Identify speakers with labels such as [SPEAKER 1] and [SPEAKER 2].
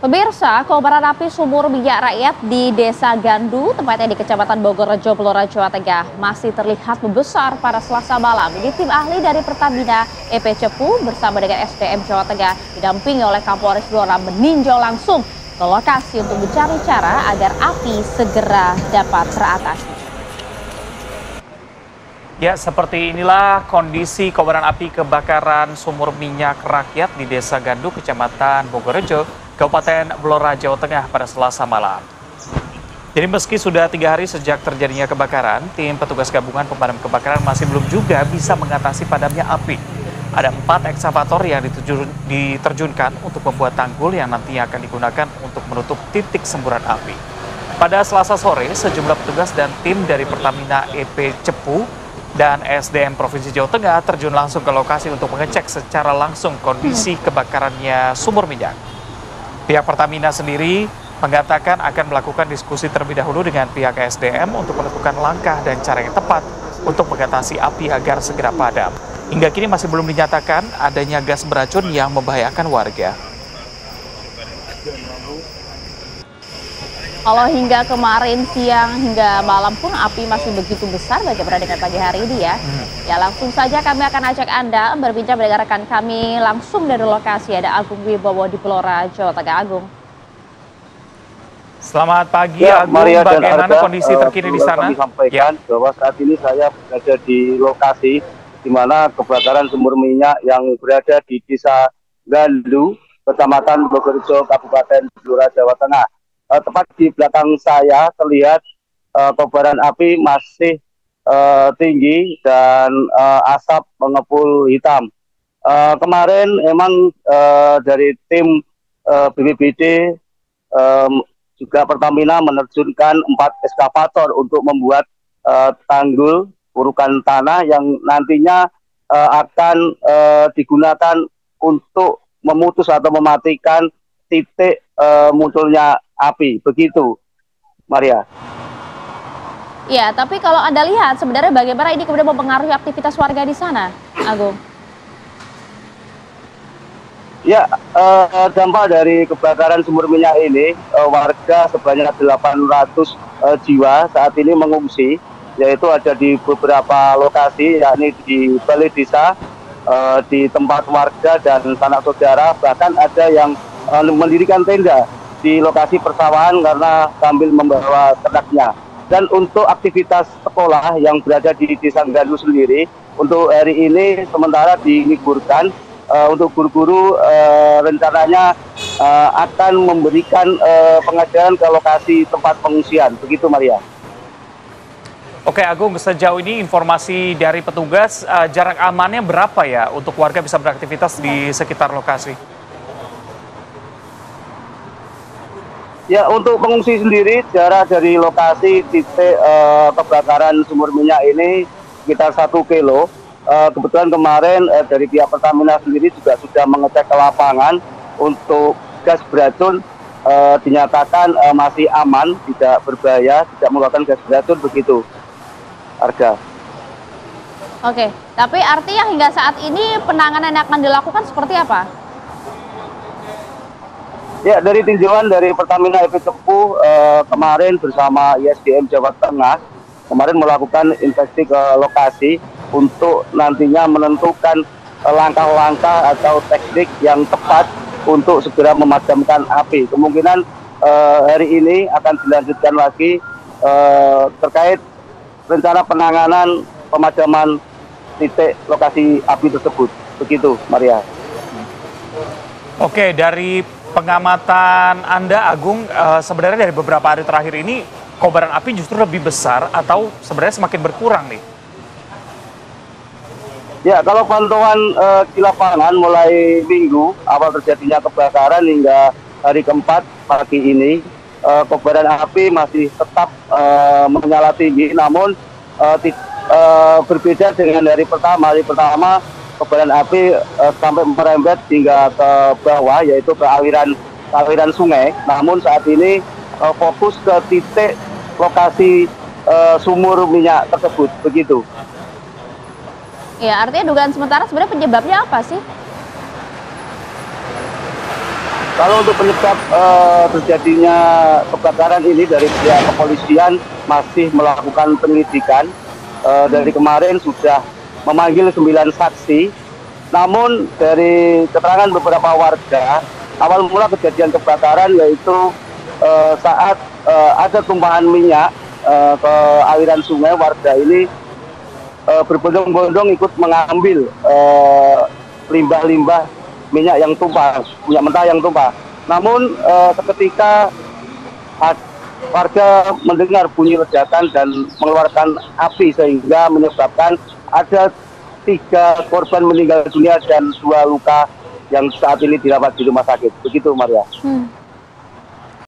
[SPEAKER 1] Pemirsa, kobaran api sumur minyak rakyat di Desa Gandu, tepatnya di Kecamatan Bogorrejo, Blora, Jawa Tengah, masih terlihat membesar pada Selasa malam. Ini tim ahli dari Pertamina EP Cepu bersama dengan SDM Jawa Tengah didampingi oleh Kapolres Blora meninjau langsung ke lokasi untuk mencari cara agar api segera dapat teratasi.
[SPEAKER 2] Ya, seperti inilah kondisi kobaran api kebakaran sumur minyak rakyat di Desa Gandu, Kecamatan Bogorrejo, Kabupaten Blora, Jawa Tengah pada Selasa malam. Jadi meski sudah 3 hari sejak terjadinya kebakaran, tim petugas gabungan pemadam kebakaran masih belum juga bisa mengatasi padamnya api. Ada 4 ekskavator yang diterjunkan untuk membuat tanggul yang nantinya akan digunakan untuk menutup titik semburan api. Pada Selasa sore, sejumlah petugas dan tim dari Pertamina EP Cepu dan SDM Provinsi Jawa Tengah terjun langsung ke lokasi untuk mengecek secara langsung kondisi kebakarannya sumur minyak. Pihak Pertamina sendiri mengatakan akan melakukan diskusi terlebih dahulu dengan pihak SDM untuk menentukan langkah dan cara yang tepat untuk mengatasi api agar segera padam. Hingga kini masih belum dinyatakan adanya gas beracun yang membahayakan warga.
[SPEAKER 1] Kalau hingga kemarin siang hingga malam pun api masih begitu besar bagaimana dengan pagi hari ini ya. Ya langsung saja kami akan ajak Anda berbincang dengan rekan kami langsung dari lokasi. Ada Agung Wibowo di Blora, Jawa Tengah. Agung.
[SPEAKER 2] Selamat pagi
[SPEAKER 3] ya,
[SPEAKER 2] Agung,
[SPEAKER 3] Maria
[SPEAKER 2] bagaimana
[SPEAKER 3] Arda,
[SPEAKER 2] kondisi terkini di sana?
[SPEAKER 3] Kami sampaikan bahwa saat ini saya berada di lokasi di mana kebakaran sumur minyak yang berada di Desa Gandu, Kecamatan Bogorrejo, Kabupaten Blora, Jawa Tengah. Tepat di belakang saya terlihat kobaran api masih tinggi dan asap mengepul hitam. Kemarin memang dari tim BPBD juga Pertamina menerjunkan 4 ekskavator untuk membuat tanggul urukan tanah yang nantinya akan digunakan untuk memutus atau mematikan titik munculnya api, begitu, Maria.
[SPEAKER 1] Ya, tapi kalau Anda lihat sebenarnya bagaimana ini kemudian mempengaruhi aktivitas warga di sana, Agung?
[SPEAKER 3] Ya, dampak dari kebakaran sumur minyak ini, warga sebanyak 800 jiwa saat ini mengungsi, yaitu ada di beberapa lokasi, yakni di balai desa, di tempat warga dan sanak saudara, bahkan ada yang mendirikan tenda di lokasi persawahan karena sambil membawa ternaknya. Dan untuk aktivitas sekolah yang berada di Desa Gandu sendiri, untuk hari ini sementara diliburkan. Untuk guru-guru rencananya akan memberikan pengajaran ke lokasi tempat pengungsian. Begitu, Maria.
[SPEAKER 2] Oke Agung, sejauh ini informasi dari petugas jarak amannya berapa ya untuk warga bisa beraktivitas di sekitar lokasi?
[SPEAKER 3] Ya, untuk pengungsi sendiri jarak dari lokasi titik kebakaran sumur minyak ini sekitar 1 kilo. Kebetulan kemarin dari pihak Pertamina sendiri juga sudah mengecek ke lapangan untuk gas beracun, dinyatakan masih aman, tidak berbahaya, tidak mengeluarkan gas beracun, begitu, Arga.
[SPEAKER 1] Oke, tapi artinya hingga saat ini penanganan yang akan dilakukan seperti apa?
[SPEAKER 3] Ya, dari tinjauan dari Pertamina EP Cepu kemarin bersama ISDM Jawa Tengah, kemarin melakukan inspeksi ke lokasi untuk nantinya menentukan langkah-langkah atau teknik yang tepat untuk segera memadamkan api. Kemungkinan hari ini akan dilanjutkan lagi terkait rencana penanganan pemadaman titik lokasi api tersebut. Begitu, Maria.
[SPEAKER 2] Oke, dari pengamatan Anda, Agung, sebenarnya dari beberapa hari terakhir ini kobaran api justru lebih besar atau sebenarnya semakin berkurang nih?
[SPEAKER 3] Ya, kalau pantauan di lapangan mulai minggu awal terjadinya kebakaran hingga hari keempat pagi ini, kobaran api masih tetap menyala tinggi, namun berbeda dengan hari pertama. Hari pertama kobaran api sampai merembet hingga ke bawah, yaitu ke aliran sungai. Namun saat ini fokus ke titik lokasi sumur minyak tersebut, begitu.
[SPEAKER 1] Ya, artinya dugaan sementara sebenarnya penyebabnya apa sih?
[SPEAKER 3] Kalau untuk penyebab terjadinya kebakaran ini dari pihak kepolisian masih melakukan penyelidikan. Dari kemarin sudah memanggil 9 saksi, namun dari keterangan beberapa warga, awal mula kejadian kebakaran yaitu saat ada tumpahan minyak ke aliran sungai. Warga ini berbondong-bondong ikut mengambil limbah-limbah minyak yang tumpah, minyak mentah yang tumpah. Namun seketika warga mendengar bunyi ledakan dan mengeluarkan api sehingga menyebabkan ada 3 korban meninggal dunia dan 2 luka yang saat ini dirawat di rumah sakit. Begitu, Maria.